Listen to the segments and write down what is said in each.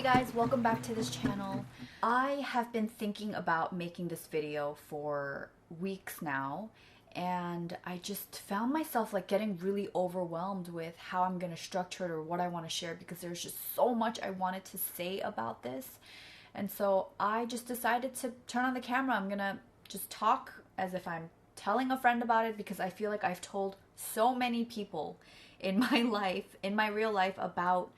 guys, welcome back to this channel. I have been thinking about making this video for weeks now, and I just found myself like getting really overwhelmed with how I'm going to structure it or what I want to share, because there's just so much I wanted to say about this. And so I just decided to turn on the camera. I'm going to just talk as if I'm telling a friend about it, because I feel like I've told so many people in my life, in my real life, about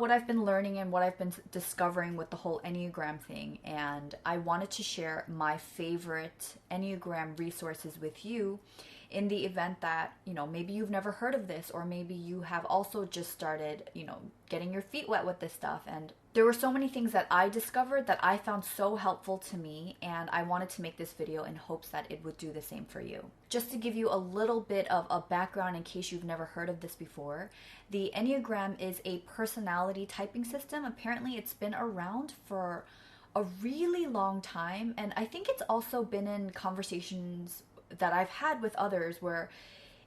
what I've been learning and what I've been discovering with the whole Enneagram thing. And I wanted to share my favorite Enneagram resources with you in the event that, maybe you've never heard of this, or maybe you have also just started, getting your feet wet with this stuff. And there were so many things that I discovered that I found so helpful to me, and I wanted to make this video in hopes that it would do the same for you. Just to give you a little bit of a background in case you've never heard of this before, the Enneagram is a personality typing system. Apparently it's been around for a really long time, and I think it's also been in conversations that I've had with others where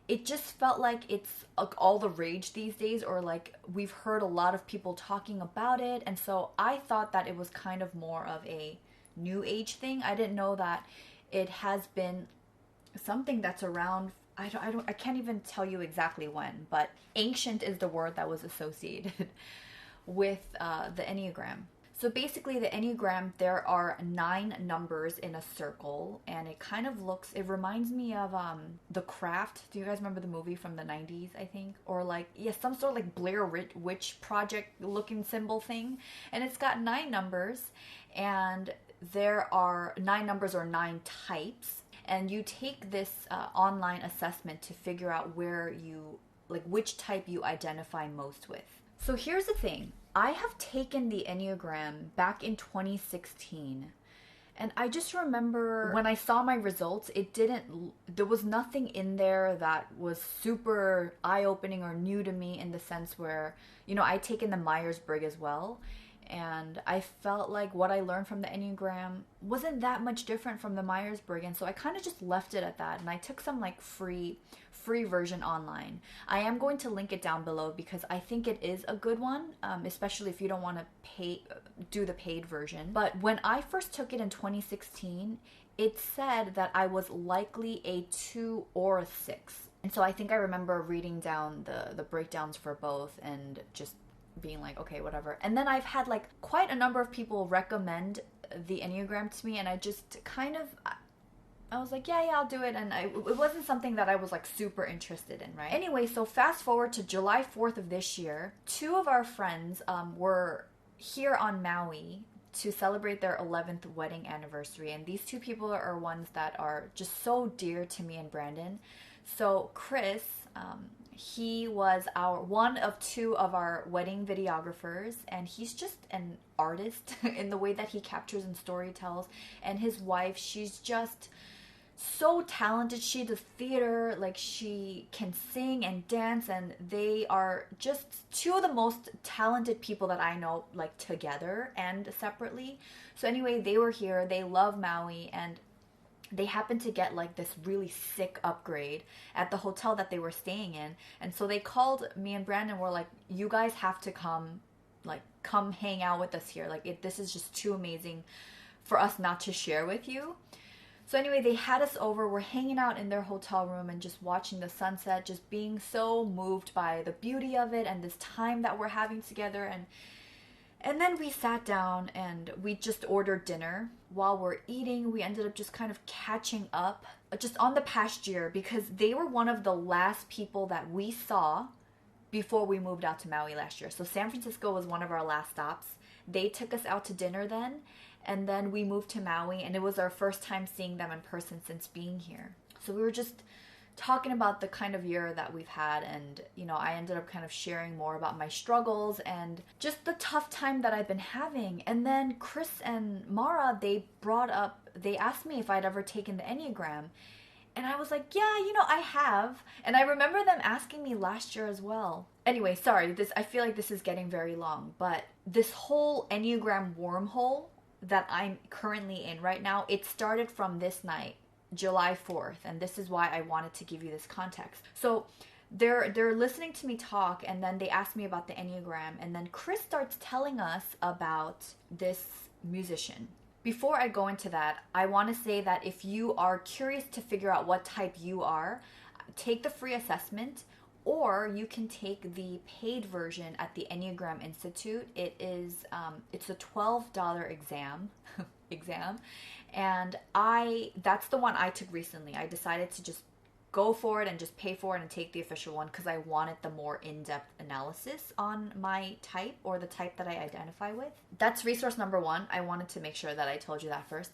it just felt like it's all the rage these days, or like we've heard a lot of people talking about it. And so I thought that it was kind of more of a new age thing. I didn't know that it has been something that's around. I can't even tell you exactly when, but ancient is the word that was associated with the Enneagram. So basically the Enneagram, there are 9 numbers in a circle, and it kind of reminds me of The Craft. Do you guys remember the movie from the 90s, I think? Or some sort of like Blair Witch Project looking symbol thing. And it's got 9 numbers, and there are 9 numbers or 9 types. And you take this online assessment to figure out which type you identify most with. So here's the thing. I have taken the Enneagram back in 2016, and I just remember when I saw my results, there was nothing in there that was super eye-opening or new to me, in the sense where, I'd taken the Myers-Briggs as well, and I felt like what I learned from the Enneagram wasn't that much different from the Myers-Briggs, and so I kind of just left it at that, and I took some free version online. I am going to link it down below because I think it is a good one, especially if you don't want to do the paid version. But when I first took it in 2016, it said that I was likely a 2 or a 6. And so I think I remember reading down the breakdowns for both and just being like, okay, whatever. And then I've had quite a number of people recommend the Enneagram to me, and I just I was like, yeah, I'll do it. And it wasn't something that I was super interested in, right? Anyway, so fast forward to July 4th of this year. 2 of our friends were here on Maui to celebrate their 11th wedding anniversary. And these 2 people are ones that are just so dear to me and Brandon. So Chris, he was one of 2 of our wedding videographers, and he's just an artist in the way that he captures and storytells. And his wife, she's just so talented. She does theater, she can sing and dance, and they are just 2 of the most talented people that I know, together and separately. So anyway, they were here. They love Maui, and they happened to get this really sick upgrade at the hotel that they were staying in. And so they called me and Brandon, were like, you guys have to come hang out with us here. This is just too amazing for us not to share with you. So anyway, they had us over. We're hanging out in their hotel room and just watching the sunset, just being so moved by the beauty of it and this time that we're having together. And then we sat down and we just ordered dinner. While we're eating, we ended up just kind of catching up just on the past year, because they were one of the last people that we saw before we moved out to Maui last year. So San Francisco was one of our last stops. They took us out to dinner then. And then we moved to Maui, and it was our first time seeing them in person since being here. So we were just talking about the kind of year that we've had, and, I ended up kind of sharing more about my struggles and just the tough time that I've been having. And then Chris and Marah, they asked me if I'd ever taken the Enneagram. And I was like, yeah, I have. And I remember them asking me last year as well. Anyway, sorry, I feel like this is getting very long, but this whole Enneagram wormhole that I'm currently in right now, it started from this night, July 4th, and this is why I wanted to give you this context. So they're listening to me talk, and then they ask me about the Enneagram, and then Chris starts telling us about this musician. Before I go into that, I want to say that if you are curious to figure out what type you are, take the free assessment, or you can take the paid version at the Enneagram Institute. It's a $12 exam, and that's the one I took recently. I decided to just go for it and just pay for it and take the official one because I wanted the more in-depth analysis on my type, or the type that I identify with. That's resource number one. I wanted to make sure that I told you that first.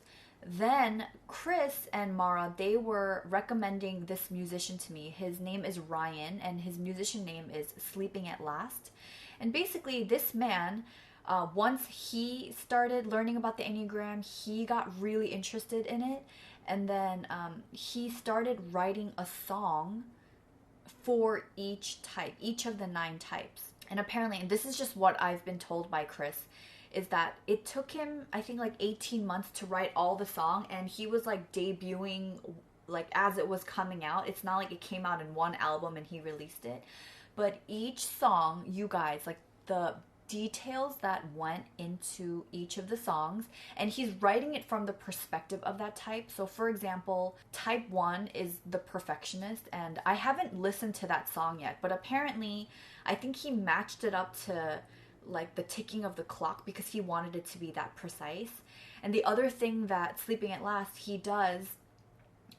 Then Chris and Marah, they were recommending this musician to me. His name is Ryan, and his musician name is Sleeping at Last. And basically this man, once he started learning about the Enneagram, he got really interested in it. And then he started writing a song for each type, each of the 9 types. And apparently, and this is just what I've been told by Chris, is that it took him, I think, like 18 months to write all the song, and he was like debuting like as it was coming out. It's not like it came out in one album and he released it. But each song, you guys, like the details that went into each of the songs, and he's writing it from the perspective of that type. So for example, type 1 is the perfectionist, and I haven't listened to that song yet, but apparently I think he matched it up to like the ticking of the clock because he wanted it to be that precise. And the other thing that Sleeping at Last he does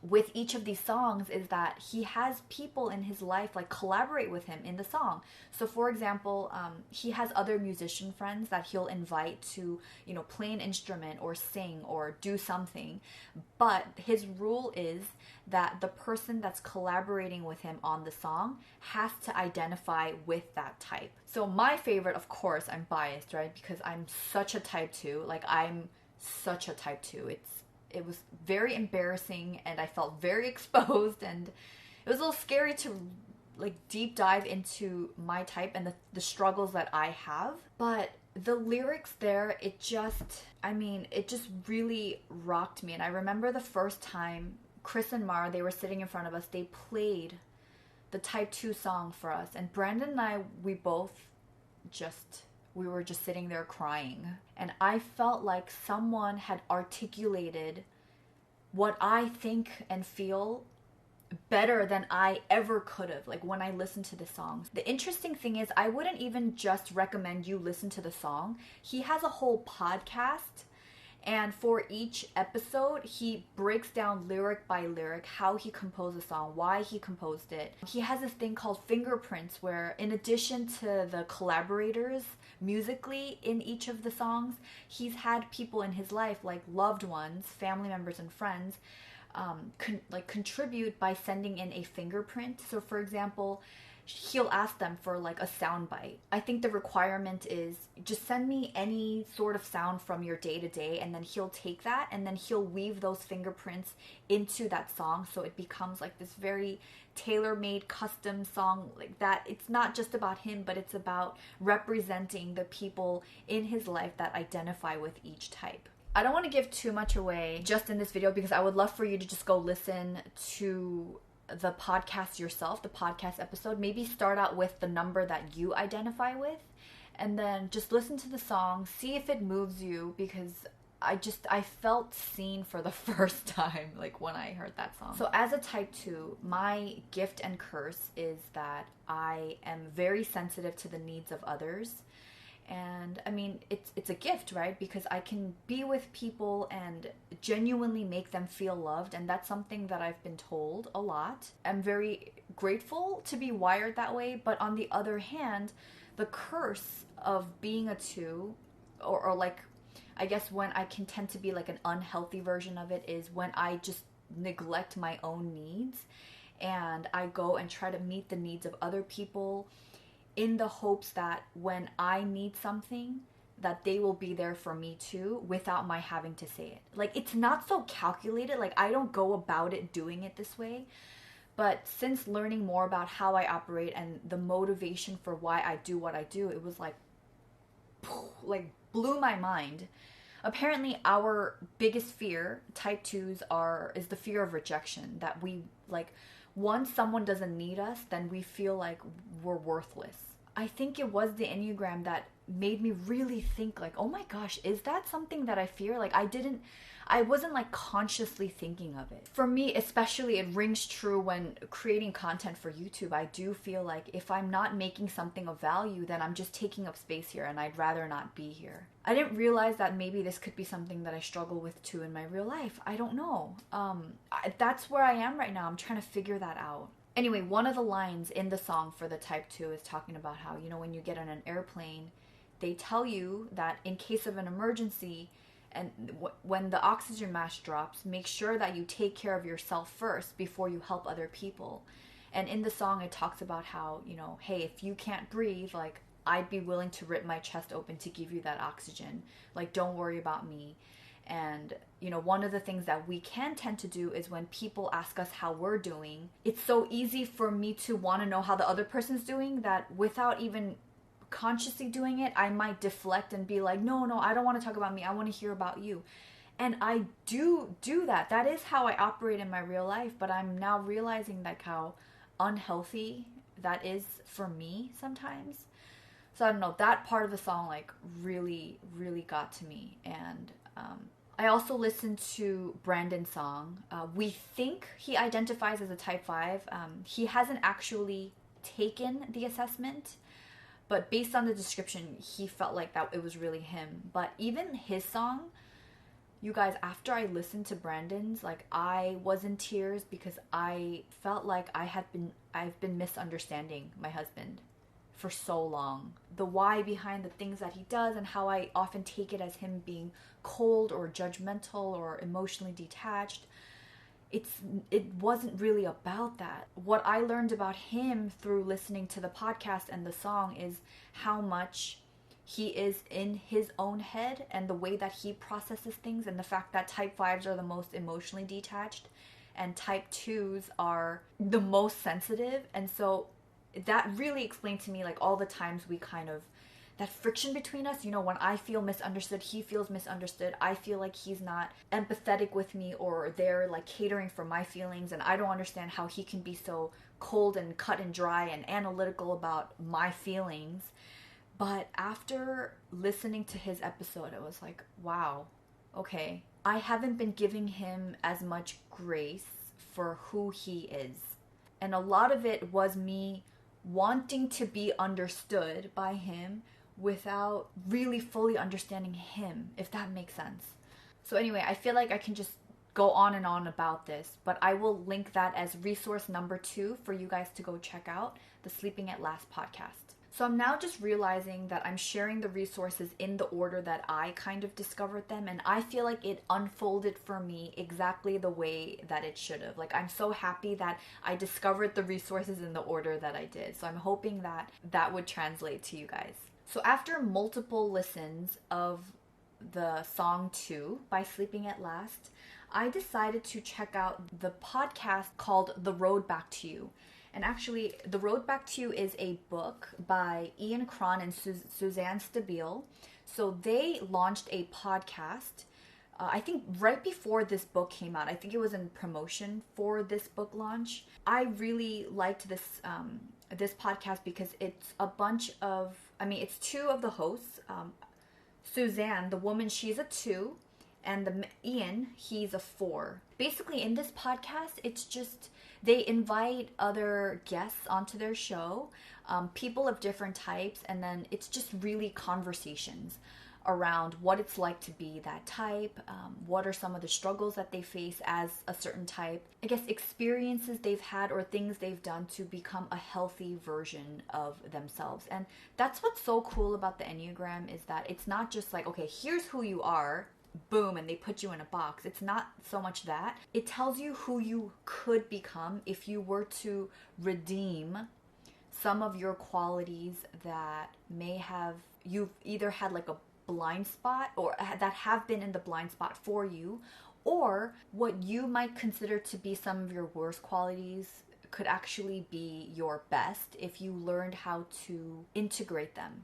with each of these songs is that he has people in his life like collaborate with him in the song. So for example, he has other musician friends that he'll invite to, you know, play an instrument or sing or do something. But his rule is that the person that's collaborating with him on the song has to identify with that type. So my favorite, of course, I'm biased, right? Because I'm such a type 2. Like, I'm such a type 2. It was very embarrassing, and I felt very exposed, and it was a little scary to like deep dive into my type and the struggles that I have. But the lyrics there, it just really rocked me. And I remember the first time Chris and Marah, they were sitting in front of us, they played the type 2 song for us, and Brandon and I, we were just sitting there crying. And I felt like someone had articulated what I think and feel better than I ever could have, like when I listened to the songs. The interesting thing is, I wouldn't even just recommend you listen to the song. He has a whole podcast, and for each episode, he breaks down lyric by lyric how he composed the song, why he composed it. He has this thing called Fingerprints, where in addition to the collaborators musically in each of the songs, he's had people in his life, like loved ones, family members and friends, contribute by sending in a fingerprint. So for example, he'll ask them for like a sound bite. I think the requirement is just send me any sort of sound from your day to day, and then he'll take that and then he'll weave those fingerprints into that song, so it becomes like this very tailor-made custom song, like that. It's not just about him, but it's about representing the people in his life that identify with each type. I don't want to give too much away just in this video, because I would love for you to just go listen to the podcast yourself, the podcast episode. Maybe start out with the number that you identify with, and then just listen to the song, see if it moves you, because I felt seen for the first time, like when I heard that song. So as a type 2, my gift and curse is that I am very sensitive to the needs of others. And I mean, it's a gift, right? Because I can be with people and genuinely make them feel loved. And that's something that I've been told a lot. I'm very grateful to be wired that way. But on the other hand, the curse of being a 2, or like, I guess when I can tend to be like an unhealthy version of it, is when I just neglect my own needs and I go and try to meet the needs of other people in the hopes that when I need something, that they will be there for me too, without my having to say it. Like, it's not so calculated. Like, I don't go about it doing it this way. But since learning more about how I operate and the motivation for why I do what I do, it was like blew my mind. apparently our biggest fear, type 2s, is the fear of rejection. That we, like, once someone doesn't need us, then we feel like we're worthless. I think it was the Enneagram that made me really think, like, oh my gosh, is that something that I fear? Like, I wasn't like consciously thinking of it. For me, especially, it rings true when creating content for YouTube. I do feel like if I'm not making something of value, then I'm just taking up space here and I'd rather not be here. I didn't realize that maybe this could be something that I struggle with too in my real life. I don't know. That's where I am right now. I'm trying to figure that out. Anyway, one of the lines in the song for the type 2 is talking about how, you know, when you get on an airplane, they tell you that in case of an emergency, and when the oxygen mask drops, make sure that you take care of yourself first before you help other people. And in the song, it talks about how, you know, hey, if you can't breathe, like, I'd be willing to rip my chest open to give you that oxygen. Like, don't worry about me. And, you know, one of the things that we can tend to do is when people ask us how we're doing, it's so easy for me to want to know how the other person's doing that without even consciously doing it, I might deflect and be like, no, I don't want to talk about me. I want to hear about you. And I do that. That is how I operate in my real life. But I'm now realizing like how unhealthy that is for me sometimes. So I don't know, that part of the song like really, really got to me. And I also listened to Brandon's song. We think he identifies as a type 5. He hasn't actually taken the assessment, but based on the description, he felt like that it was really him. But even his song, you guys, after I listened to Brandon's, like, I was in tears because I felt like I've been misunderstanding my husband for so long. The why behind the things that he does and how I often take it as him being cold or judgmental or emotionally detached. It wasn't really about that. What I learned about him through listening to the podcast and the song is how much he is in his own head and the way that he processes things, and the fact that type 5s are the most emotionally detached and type 2s are the most sensitive. And so that really explained to me like all the times we kind of, that friction between us, you know, when I feel misunderstood, he feels misunderstood. I feel like he's not empathetic with me or they're like catering for my feelings, and I don't understand how he can be so cold and cut and dry and analytical about my feelings. But after listening to his episode, it was like, wow, okay, I haven't been giving him as much grace for who he is. And a lot of it was me wanting to be understood by him without really fully understanding him, if that makes sense. So anyway, I feel like I can just go on and on about this, but I will link that as resource number 2 for you guys to go check out, the Sleeping at Last podcast. So I'm now just realizing that I'm sharing the resources in the order that I kind of discovered them, and I feel like it unfolded for me exactly the way that it should have. Like, I'm so happy that I discovered the resources in the order that I did. So I'm hoping that that would translate to you guys. So after multiple listens of the song 2 by Sleeping at Last, I decided to check out the podcast called The Road Back to You. And actually, The Road Back to You is a book by Ian Cron and Suzanne Stabile. So they launched a podcast, I think right before this book came out. I think it was in promotion for this book launch. I really liked this podcast because it's a bunch of, it's 2 of the hosts. Suzanne, the woman, she's a 2, and Ian, he's a 4. Basically, in this podcast, it's just, they invite other guests onto their show, people of different types, and then it's just really conversations around what it's like to be that type, what are some of the struggles that they face as a certain type, I guess experiences they've had or things they've done to become a healthy version of themselves. And that's what's so cool about the Enneagram, is that it's not just like, okay, here's who you are, boom, and they put you in a box. It's not so much that. It tells you who you could become if you were to redeem some of your qualities that may have, you've either had like a blind spot or that have been in the blind spot for you, or what you might consider to be some of your worst qualities could actually be your best if you learned how to integrate them.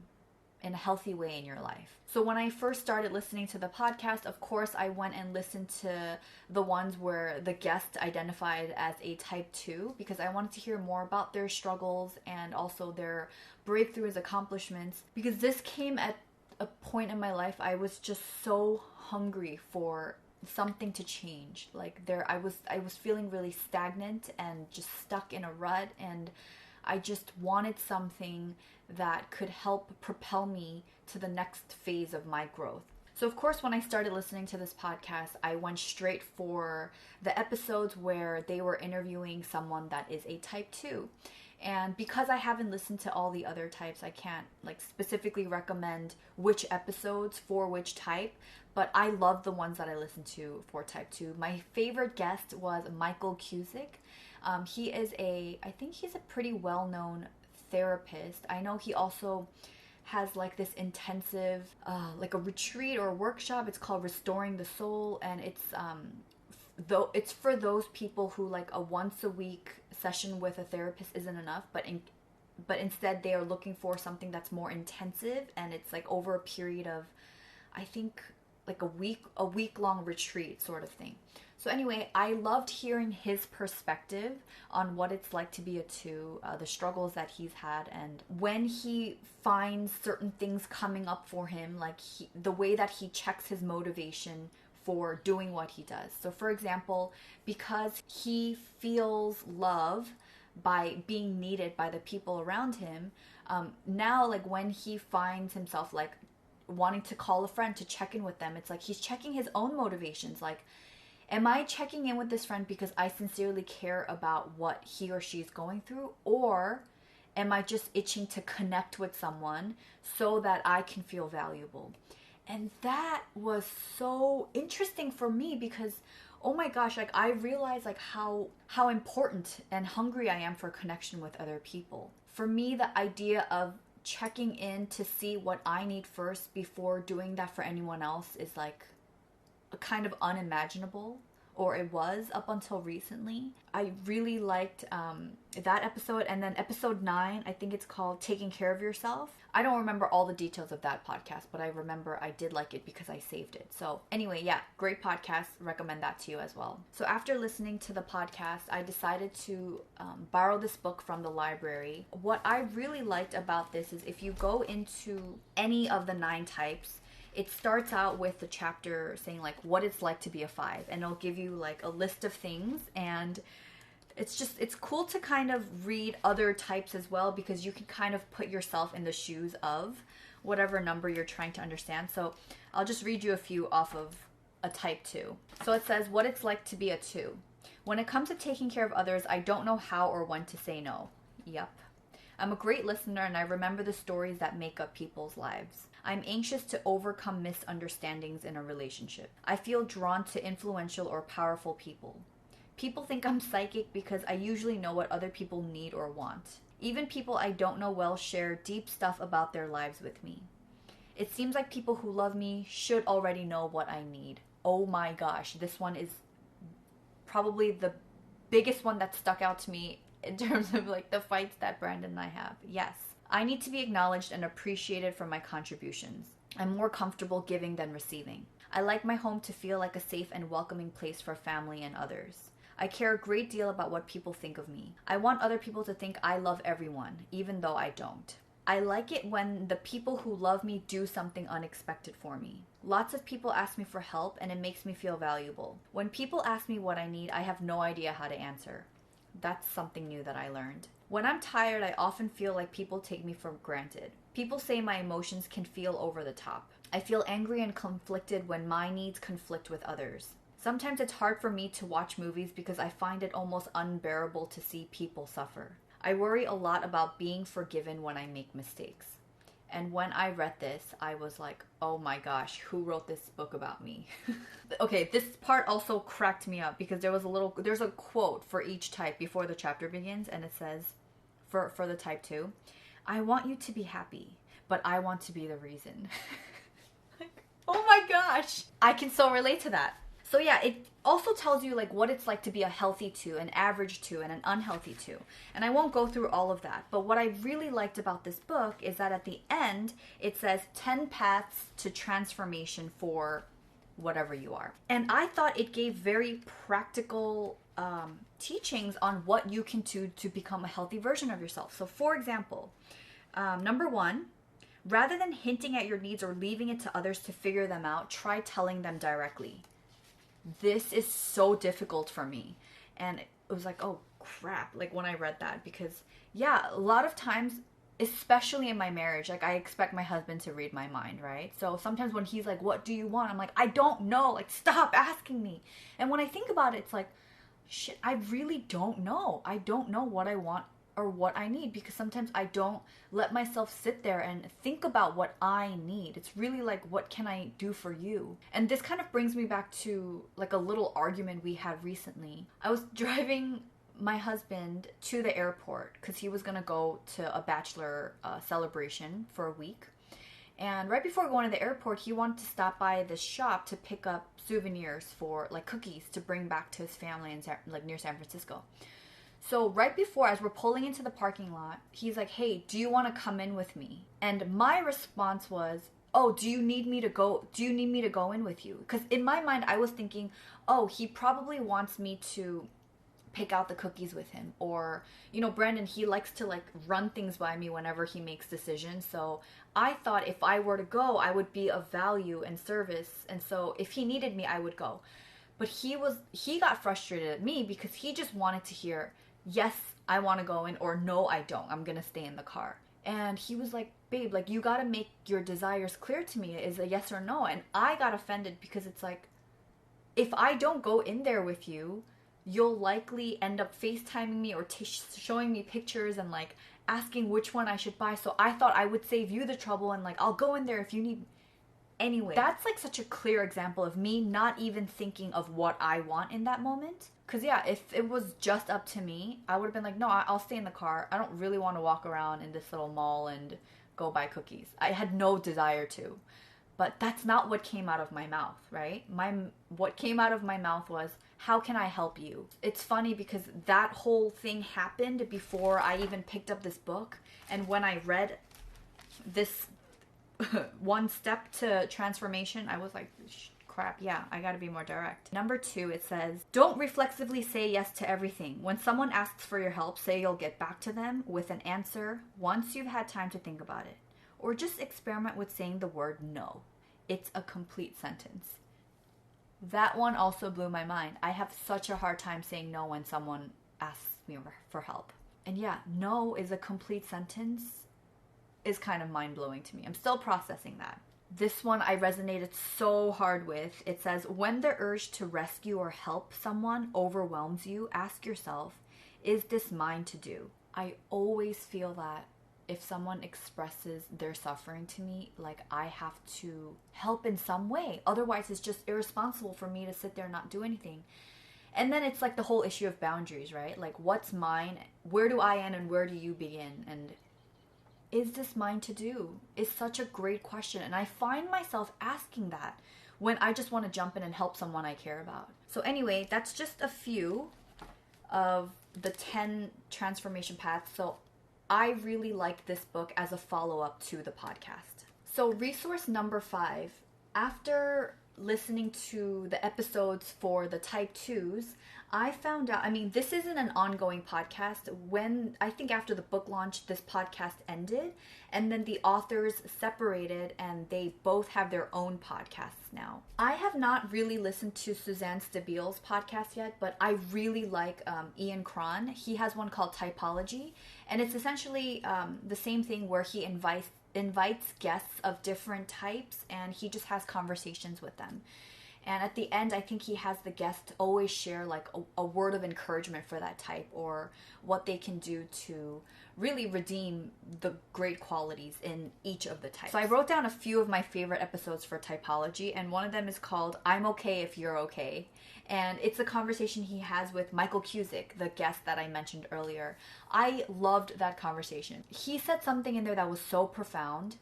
in a healthy way in your life. So when I first started listening to the podcast, of course, I went and listened to the ones where the guest identified as a type 2 because I wanted to hear more about their struggles and also their breakthroughs, accomplishments, because this came at a point in my life I was just so hungry for something to change. Like I was feeling really stagnant and just stuck in a rut, and I just wanted something that could help propel me to the next phase of my growth. So of course, when I started listening to this podcast, I went straight for the episodes where they were interviewing someone that is a type 2. And because I haven't listened to all the other types, I can't like specifically recommend which episodes for which type, but I love the ones that I listened to for type 2. My favorite guest was Michael Cusick. I think he's a pretty well-known therapist. I know he also has like this intensive, like a retreat or a workshop. It's called Restoring the Soul, and it's for those people who like a once a week session with a therapist isn't enough, but instead they are looking for something that's more intensive, and it's like over a period of, I think, like a week long retreat sort of thing. So anyway, I loved hearing his perspective on what it's like to be a 2, the struggles that he's had, and when he finds certain things coming up for him, like the way that he checks his motivation for doing what he does. So for example, because he feels love by being needed by the people around him, now like when he finds himself like wanting to call a friend to check in with them, it's like he's checking his own motivations. Like, am I checking in with this friend because I sincerely care about what he or she is going through? Or am I just itching to connect with someone so that I can feel valuable? And that was so interesting for me because, oh my gosh, like I realized like how important and hungry I am for connection with other people. For me, the idea of checking in to see what I need first before doing that for anyone else is like a kind of unimaginable, or it was up until recently. I really liked that episode. And then episode 9, I think it's called Taking Care of Yourself. I don't remember all the details of that podcast, but I remember I did like it because I saved it. So anyway, yeah, great podcast. Recommend that to you as well. So after listening to the podcast, I decided to borrow this book from the library. What I really liked about this is if you go into any of the 9 types, it starts out with the chapter saying like what it's like to be a 5, and it'll give you like a list of things, and it's cool to kind of read other types as well because you can kind of put yourself in the shoes of whatever number you're trying to understand. So I'll just read you a few off of a type 2. So it says what it's like to be a 2. When it comes to taking care of others, I don't know how or when to say no. Yep. I'm a great listener and I remember the stories that make up people's lives. I'm anxious to overcome misunderstandings in a relationship. I feel drawn to influential or powerful people. People think I'm psychic because I usually know what other people need or want. Even people I don't know well share deep stuff about their lives with me. It seems like people who love me should already know what I need. Oh my gosh, this one is probably the biggest one that stuck out to me in terms of like the fights that Brandon and I have. Yes. I need to be acknowledged and appreciated for my contributions. I'm more comfortable giving than receiving. I like my home to feel like a safe and welcoming place for family and others. I care a great deal about what people think of me. I want other people to think I love everyone, even though I don't. I like it when the people who love me do something unexpected for me. Lots of people ask me for help and it makes me feel valuable. When people ask me what I need, I have no idea how to answer. That's something new that I learned. When I'm tired, I often feel like people take me for granted. People say my emotions can feel over the top. I feel angry and conflicted when my needs conflict with others. Sometimes it's hard for me to watch movies because I find it almost unbearable to see people suffer. I worry a lot about being forgiven when I make mistakes. And when I read this, I was like, oh my gosh, who wrote this book about me? Okay, this part also cracked me up because there's a quote for each type before the chapter begins, and it says, for the type 2, I want you to be happy, but I want to be the reason. Like, oh my gosh, I can so relate to that. So yeah, it also tells you like what it's like to be a healthy 2, an average 2, and an unhealthy 2. And I won't go through all of that. But what I really liked about this book is that at the end, it says 10 paths to transformation for whatever you are. And I thought it gave very practical teachings on what you can do to become a healthy version of yourself. So for example, number 1, rather than hinting at your needs or leaving it to others to figure them out, try telling them directly. This is so difficult for me. And it was like, oh crap, like when I read that, because yeah, a lot of times, especially in my marriage, like I expect my husband to read my mind, right? So sometimes when he's like, what do you want? I'm like, I don't know, like stop asking me. And when I think about it, it's like, shit, I really don't know. I don't know what I want or what I need, because sometimes I don't let myself sit there and think about what I need. It's really like, what can I do for you? And this kind of brings me back to like a little argument we had recently. I was driving my husband to the airport because he was gonna go to a bachelor celebration for a week. And right before going to the airport, he wanted to stop by this shop to pick up souvenirs for like cookies to bring back to his family in like near San Francisco. So right before, as we're pulling into the parking lot, he's like, hey, do you want to come in with me? And my response was, oh, do you need me to go in with you? Because in my mind, I was thinking, oh, he probably wants me to pick out the cookies with him. Or, you know, Brandon, he likes to like run things by me whenever he makes decisions. So I thought if I were to go, I would be of value and service. And so if he needed me, I would go. But he got frustrated at me because he just wanted to hear, yes, I want to go in, or no, I don't. I'm going to stay in the car. And he was like, babe, like you got to make your desires clear to me. Is a yes or no? And I got offended because it's like, if I don't go in there with you, you'll likely end up FaceTiming me or showing me pictures and like asking which one I should buy. So I thought I would save you the trouble and like, I'll go in there if you need. Anyway, that's like such a clear example of me not even thinking of what I want in that moment. Because yeah, if it was just up to me, I would have been like, no, I'll stay in the car. I don't really want to walk around in this little mall and go buy cookies. I had no desire to. But that's not what came out of my mouth, right? What came out of my mouth was, how can I help you? It's funny because that whole thing happened before I even picked up this book. And when I read this one step to transformation, I was like, crap, yeah, I gotta be more direct. Number 2, it says, don't reflexively say yes to everything. When someone asks for your help, say you'll get back to them with an answer once you've had time to think about it. Or just experiment with saying the word no. It's a complete sentence. That one also blew my mind. I have such a hard time saying no when someone asks me for help. And yeah, no is a complete sentence is kind of mind-blowing to me. I'm still processing that. This one I resonated so hard with. It says, when the urge to rescue or help someone overwhelms you, ask yourself, is this mine to do? I always feel that if someone expresses their suffering to me, like I have to help in some way. Otherwise, it's just irresponsible for me to sit there and not do anything. And then it's like the whole issue of boundaries, right? Like, what's mine? Where do I end and where do you begin? And is this mine to do? Is such a great question. And I find myself asking that when I just want to jump in and help someone I care about. So anyway, that's just a few of the 10 transformation paths. So I really like this book as a follow-up to the podcast. So resource number 5, after listening to the episodes for the type 2s, I found out, I mean, this isn't an ongoing podcast. When, I think after the book launch, this podcast ended, and then the authors separated and they both have their own podcasts now. I have not really listened to Suzanne Stabile's podcast yet, but I really like Ian Cron. He has one called Typology, and it's essentially the same thing where he invites guests of different types and he just has conversations with them. And at the end, I think he has the guest always share like a word of encouragement for that type, or what they can do to really redeem the great qualities in each of the types. So I wrote down a few of my favorite episodes for Typology, and one of them is called I'm Okay If You're Okay. And it's a conversation he has with Michael Cusick, the guest that I mentioned earlier. I loved that conversation. He said something in there that was so profound,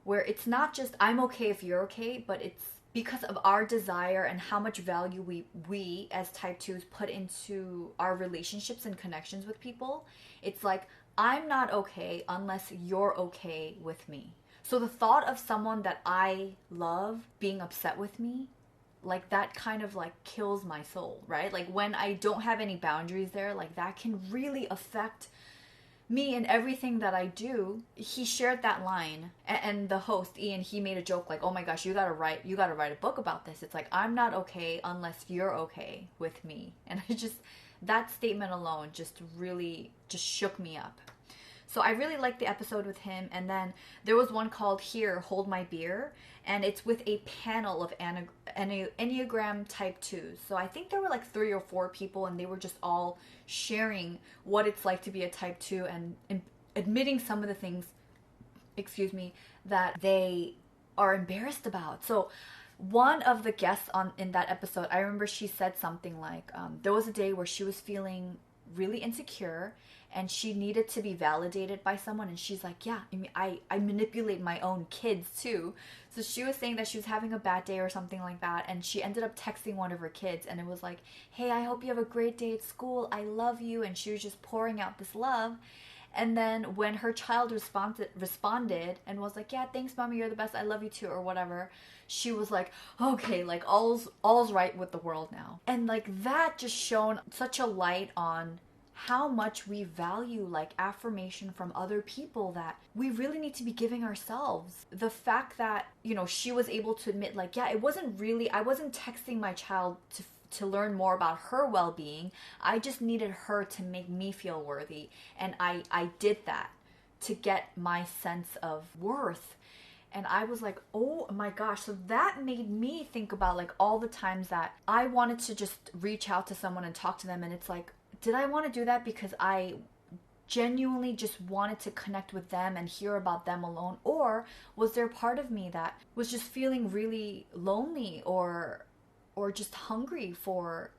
where it's not just I'm okay if you're okay, but it's because of our desire and how much value we as type 2s put into our relationships and connections with people, it's like, I'm not okay unless you're okay with me. So the thought of someone that I love being upset with me, like that kind of like kills my soul, right? Like when I don't have any boundaries there, like that can really affect me and everything that I do. He shared that line, and the host Ian, he made a joke like, oh my gosh, you gotta write a book about this. It's like, I'm not okay unless you're okay with me. And that statement alone just really just shook me up. So I really liked the episode with him. And then there was one called Here, Hold My Beer. And it's with a panel of Enneagram type 2s. So I think there were like 3 or 4 people, and they were just all sharing what it's like to be a type 2 and admitting some of the things, that they are embarrassed about. So one of the guests in that episode, I remember she said something like, there was a day where she was feeling really insecure and she needed to be validated by someone. And she's like, yeah, I mean, I manipulate my own kids too. So she was saying that she was having a bad day or something like that. And she ended up texting one of her kids. And it was like, hey, I hope you have a great day at school. I love you. And she was just pouring out this love. And then when her child responded and was like, yeah, thanks, mommy, you're the best. I love you too, or whatever. She was like, okay, like all's right with the world now. And like that just shone such a light on how much we value like affirmation from other people that we really need to be giving ourselves. The fact that, she was able to admit like, yeah, I wasn't texting my child to learn more about her well-being. I just needed her to make me feel worthy. And I did that to get my sense of worth. And I was like, oh my gosh. So that made me think about like all the times that I wanted to just reach out to someone and talk to them. And it's like, did I want to do that because I genuinely just wanted to connect with them and hear about them alone? Or was there part of me that was just feeling really lonely or just hungry for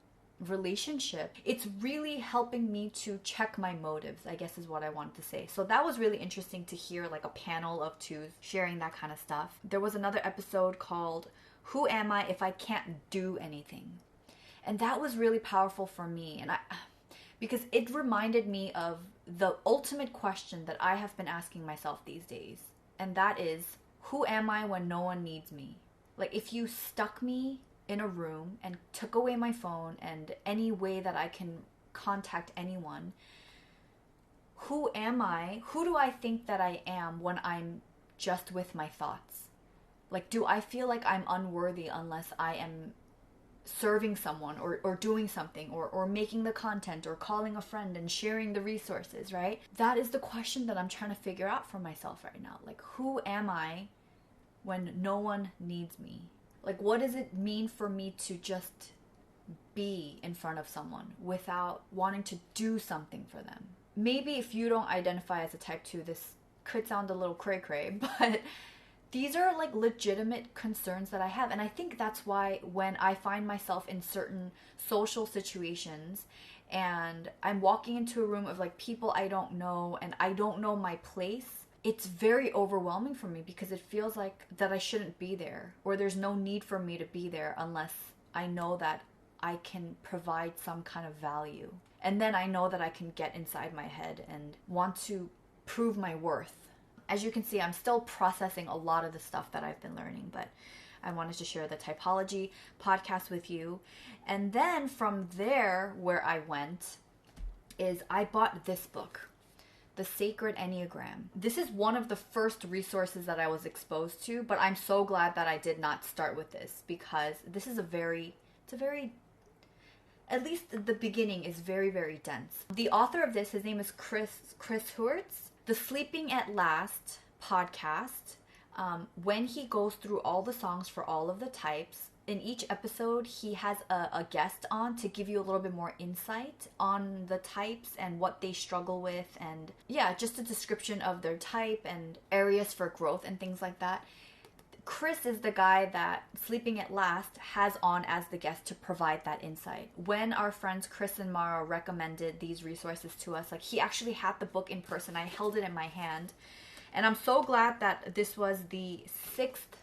relationship? It's really helping me to check my motives, I guess is what I wanted to say. So that was really interesting to hear like a panel of 2s sharing that kind of stuff. There was another episode called Who Am I If I Can't Do Anything? And that was really powerful for me, because it reminded me of the ultimate question that I have been asking myself these days. And that is, who am I when no one needs me? Like if you stuck me in a room and took away my phone and any way that I can contact anyone, who am I? Who do I think that I am when I'm just with my thoughts? Like, do I feel like I'm unworthy unless I am serving someone or doing something or making the content or calling a friend and sharing the resources, right? That is the question that I'm trying to figure out for myself right now. Like, who am I when no one needs me? Like, what does it mean for me to just be in front of someone without wanting to do something for them? Maybe if you don't identify as a type 2, this could sound a little cray-cray, but these are like legitimate concerns that I have. And I think that's why when I find myself in certain social situations and I'm walking into a room of like people I don't know and I don't know my place, it's very overwhelming for me because it feels like that I shouldn't be there, or there's no need for me to be there unless I know that I can provide some kind of value. And then I know that I can get inside my head and want to prove my worth. As you can see, I'm still processing a lot of the stuff that I've been learning, but I wanted to share the Typology podcast with you. And then from there, where I went is I bought this book, The Sacred Enneagram. This is one of the first resources that I was exposed to, but I'm so glad that I did not start with this because this is at least the beginning is very, very dense. The author of this, his name is Chris Hurts. The Sleeping at Last podcast, when he goes through all the songs for all of the types, in each episode he has a guest on to give you a little bit more insight on the types and what they struggle with, and yeah, just a description of their type and areas for growth and things like that. Chris is the guy that Sleeping at Last has on as the guest to provide that insight. When our friends Chris and Marah recommended these resources to us, like he actually had the book in person. I held it in my hand. And I'm so glad that this was the 6th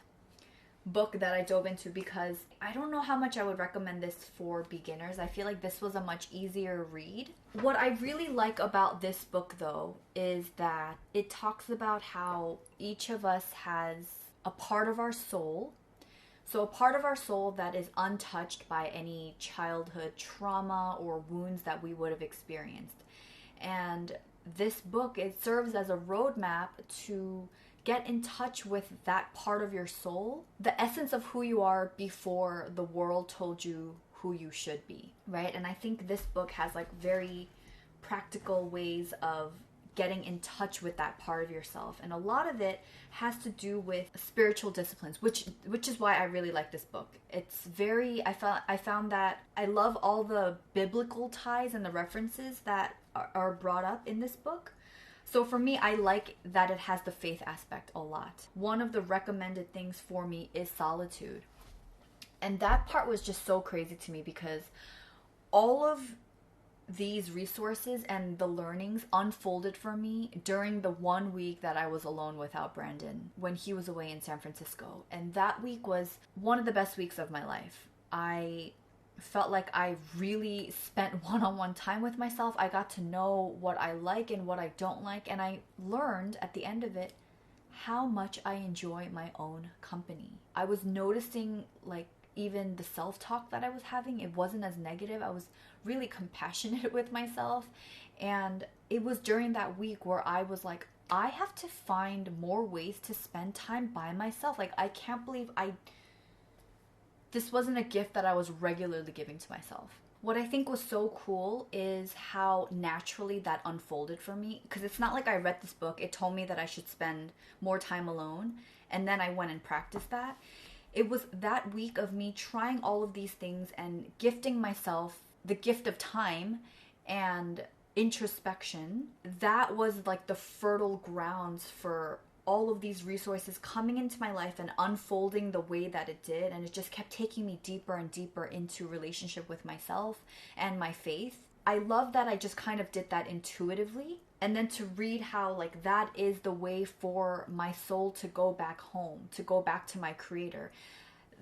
book that I dove into because I don't know how much I would recommend this for beginners. I feel like this was a much easier read. What I really like about this book though is that it talks about how each of us has a part of our soul. So a part of our soul that is untouched by any childhood trauma or wounds that we would have experienced. And this book, it serves as a roadmap to get in touch with that part of your soul, the essence of who you are before the world told you who you should be, right? And I think this book has like very practical ways of getting in touch with that part of yourself, and a lot of it has to do with spiritual disciplines, which is why I really like this book. It's very, I found that I love all the biblical ties and the references that are brought up in this book. So for me, I like that it has the faith aspect a lot. One of the recommended things for me is solitude, and that part was just so crazy to me because all of these resources and the learnings unfolded for me during the 1 week that I was alone without Brandon when he was away in San Francisco. And that week was one of the best weeks of my life. I felt like I really spent one-on-one time with myself. I got to know what I like and what I don't like, and I learned at the end of it how much I enjoy my own company. I was noticing like even the self-talk that I was having, it wasn't as negative. I was really compassionate with myself. And it was during that week where I was like, I have to find more ways to spend time by myself. Like, I can't believe this wasn't a gift that I was regularly giving to myself. What I think was so cool is how naturally that unfolded for me. Because it's not like I read this book, it told me that I should spend more time alone, and then I went and practiced that. It was that week of me trying all of these things and gifting myself the gift of time and introspection. That was like the fertile grounds for all of these resources coming into my life and unfolding the way that it did. And it just kept taking me deeper and deeper into relationship with myself and my faith. I love that I just kind of did that intuitively. And then to read how like that is the way for my soul to go back home, to go back to my creator.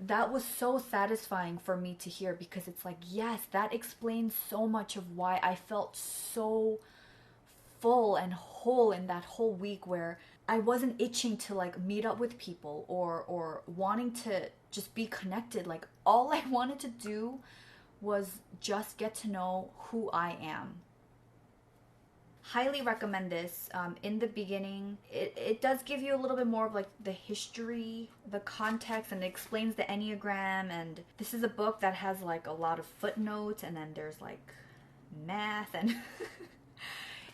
That was so satisfying for me to hear, because it's like, yes, that explains so much of why I felt so full and whole in that whole week, where I wasn't itching to like meet up with people or wanting to just be connected. Like, all I wanted to do was just get to know who I am. Highly recommend this. In the beginning, it does give you a little bit more of like the history, the context, and it explains the Enneagram. And this is a book that has like a lot of footnotes, and then there's like math, and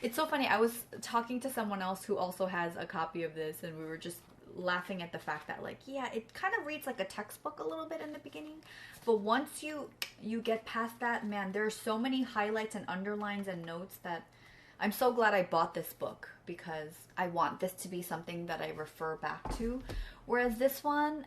it's so funny. I was talking to someone else who also has a copy of this, and we were just laughing at the fact that like, yeah, it kind of reads like a textbook a little bit in the beginning, but once you get past that, man, there are so many highlights and underlines and notes that I'm so glad I bought this book, because I want this to be something that I refer back to. Whereas this one,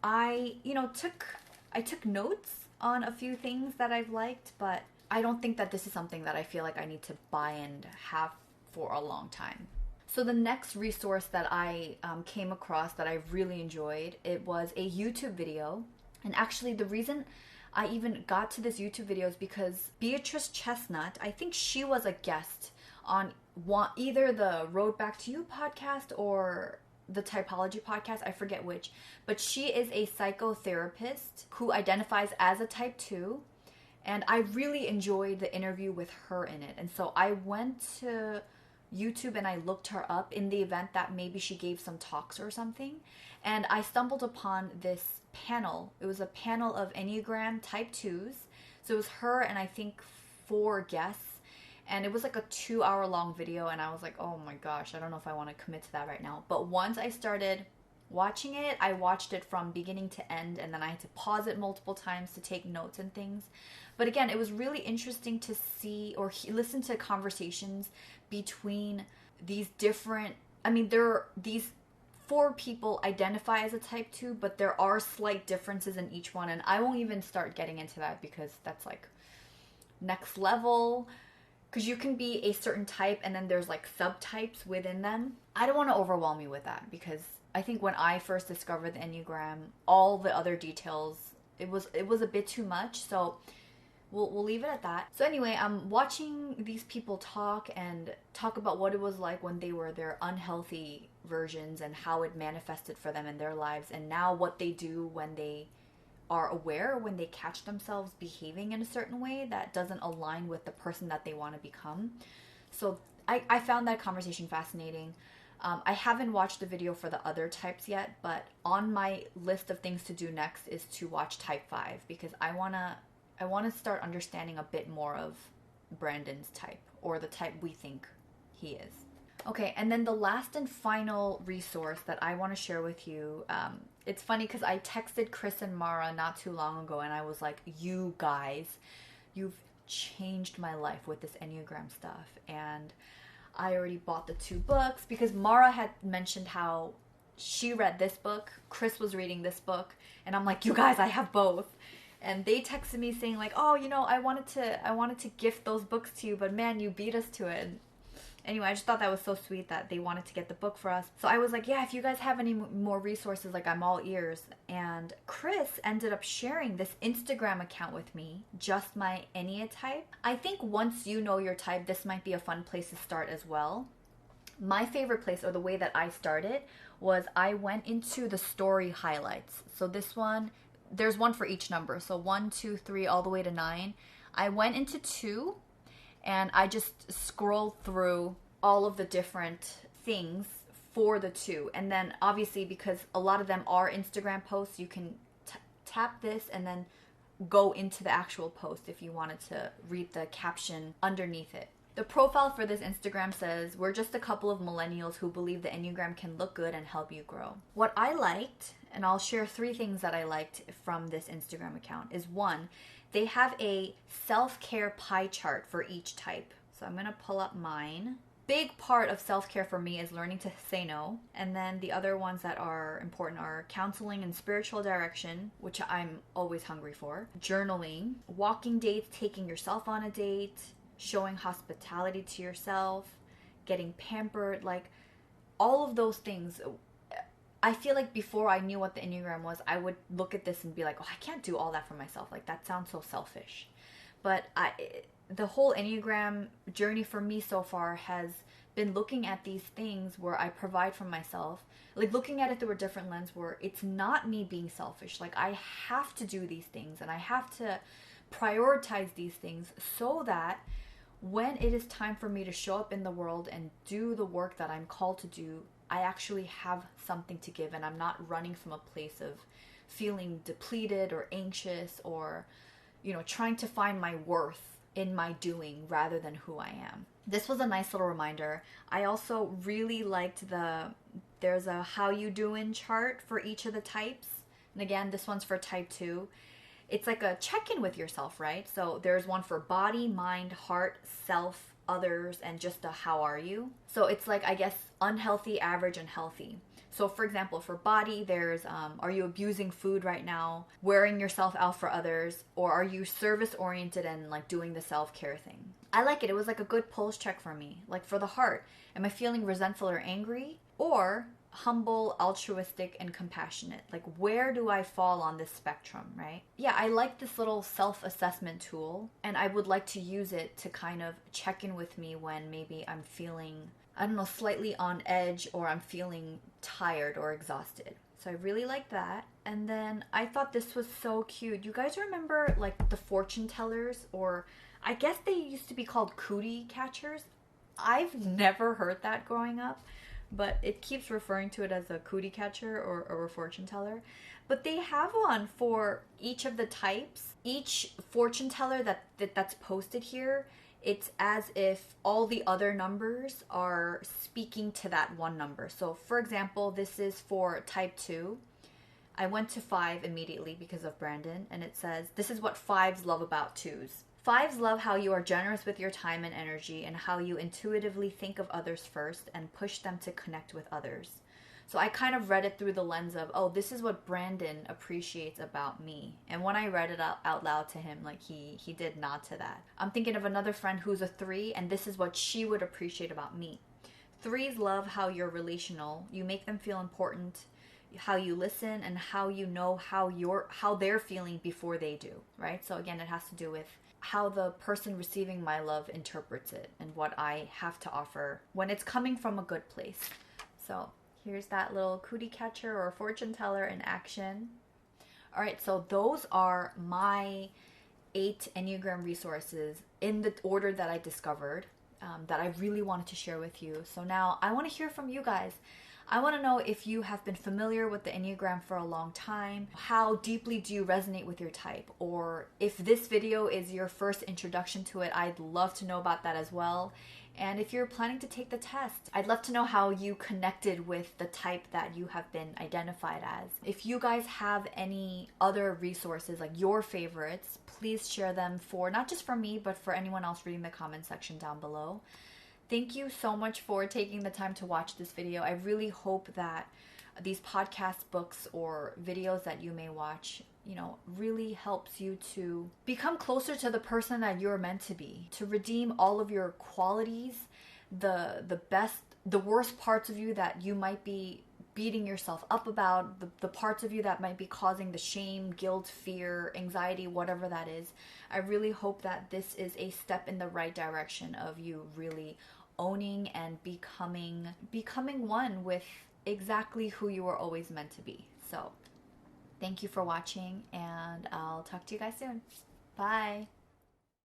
I took notes on a few things that I've liked, but I don't think that this is something that I feel like I need to buy and have for a long time. So the next resource that I came across that I really enjoyed, it was a YouTube video. And actually the reason I even got to this YouTube video is because Beatrice Chestnut, I think she was a guest on either the Road Back to You podcast or the Typology podcast, I forget which, but she is a psychotherapist who identifies as a type 2, and I really enjoyed the interview with her in it. And so I went to YouTube and I looked her up in the event that maybe she gave some talks or something, and I stumbled upon this panel. It was a panel of Enneagram type 2s, so it was her and I think 4 guests. And it was like a 2-hour long video, and I was like, oh my gosh, I don't know if I want to commit to that right now. But once I started watching it, I watched it from beginning to end, and then I had to pause it multiple times to take notes and things. But again, it was really interesting to see or listen to conversations between these different, these 4 people identify as a type 2, but there are slight differences in each one. And I won't even start getting into that, because that's like next level. Because you can be a certain type and then there's like subtypes within them. I don't want to overwhelm you with that, because I think when I first discovered the Enneagram, all the other details, it was a bit too much. So we'll leave it at that. So anyway, I'm watching these people talk about what it was like when they were their unhealthy versions and how it manifested for them in their lives, and now what they do when they are aware, when they catch themselves behaving in a certain way that doesn't align with the person that they want to become. So I found that conversation fascinating. I haven't watched the video for the other types yet, but on my list of things to do next is to watch type 5, because I want to start understanding a bit more of Brandon's type, or the type we think he is. Okay, and then the last and final resource that I want to share with you, it's funny because I texted Chris and Marah not too long ago, and I was like, you guys, you've changed my life with this Enneagram stuff. And I already bought the 2 books because Marah had mentioned how she read this book, Chris was reading this book, and I'm like, you guys, I have both. And they texted me saying like, oh, you know, I wanted to gift those books to you, but man, you beat us to it. And anyway, I just thought that was so sweet that they wanted to get the book for us. So I was like, yeah, if you guys have any more resources, like, I'm all ears. And Chris ended up sharing this Instagram account with me, Just My Ennea Type. I think once you know your type, this might be a fun place to start as well. My favorite place, or the way that I started, was I went into the story highlights. So this one, there's one for each number. So 1, 2, 3, all the way to 9. I went into 2, and I just scrolled through all of the different things for the 2. And then obviously, because a lot of them are Instagram posts, you can tap this and then go into the actual post if you wanted to read the caption underneath it. The profile for this Instagram says, we're just a couple of millennials who believe the Enneagram can look good and help you grow. What I liked, and I'll share 3 things that I liked from this Instagram account, is 1, they have a self-care pie chart for each type. So I'm going to pull up mine. Big part of self-care for me is learning to say no. And then the other ones that are important are counseling and spiritual direction, which I'm always hungry for. Journaling, walking dates, taking yourself on a date, showing hospitality to yourself, getting pampered, like all of those things. I feel like before I knew what the Enneagram was, I would look at this and be like, oh, I can't do all that for myself. Like, that sounds so selfish. But the whole Enneagram journey for me so far has been looking at these things where I provide for myself, like looking at it through a different lens where it's not me being selfish. Like, I have to do these things and I have to prioritize these things so that when it is time for me to show up in the world and do the work that I'm called to do, I actually have something to give, and I'm not running from a place of feeling depleted or anxious or, you know, trying to find my worth in my doing rather than who I am. This was a nice little reminder. I also really liked there's a how you doing chart for each of the types. And again, this one's for type 2. It's like a check-in with yourself, right? So there's one for body, mind, heart, self, others, and just a how are you. So it's like, I guess, unhealthy, average, and healthy. So for example, for body, there's are you abusing food right now, wearing yourself out for others, or are you service oriented and like doing the self-care thing? I like it. It was like a good pulse check for me. Like for the heart, am I feeling resentful or angry, or humble, altruistic, and compassionate? Like, where do I fall on this spectrum, right? Yeah, I like this little self-assessment tool, and I would like to use it to kind of check in with me when maybe I'm feeling, I don't know, slightly on edge, or I'm feeling tired or exhausted. So I really like that. And then I thought this was so cute. You guys remember like the fortune tellers, or I guess they used to be called cootie catchers? I've never heard that growing up, but it keeps referring to it as a cootie catcher or a fortune teller. But they have one for each of the types. Each fortune teller that's posted here, it's as if all the other numbers are speaking to that one number. So for example, this is for type 2. I went to 5 immediately because of Brandon, and it says, this is what 5s love about 2s. 5s love how you are generous with your time and energy, and how you intuitively think of others first and push them to connect with others. So I kind of read it through the lens of, oh, this is what Brandon appreciates about me. And when I read it out loud to him, like he did nod to that. I'm thinking of another friend who's a 3, and this is what she would appreciate about me. Threes love how you're relational. You make them feel important, how you listen, and how you know how they're feeling before they do, right? So again, it has to do with how the person receiving my love interprets it and what I have to offer when it's coming from a good place. So here's that little cootie catcher or fortune teller in action. All right, so those are my 8 Enneagram resources in the order that I discovered, that I really wanted to share with you. So now I want to hear from you guys. I want to know if you have been familiar with the Enneagram for a long time. How deeply do you resonate with your type? Or if this video is your first introduction to it, I'd love to know about that as well. And if you're planning to take the test, I'd love to know how you connected with the type that you have been identified as. If you guys have any other resources, like your favorites, please share them for, not just for me, but for anyone else reading the comment section down below. Thank you so much for taking the time to watch this video. I really hope that these podcast, books, or videos that you may watch, really helps you to become closer to the person that you're meant to be, to redeem all of your qualities, the worst parts of you that you might be beating yourself up about, the parts of you that might be causing the shame, guilt, fear, anxiety, whatever that is. I really hope that this is a step in the right direction of you really owning and becoming one with exactly who you were always meant to be. So thank you for watching, and I'll talk to you guys soon. Bye.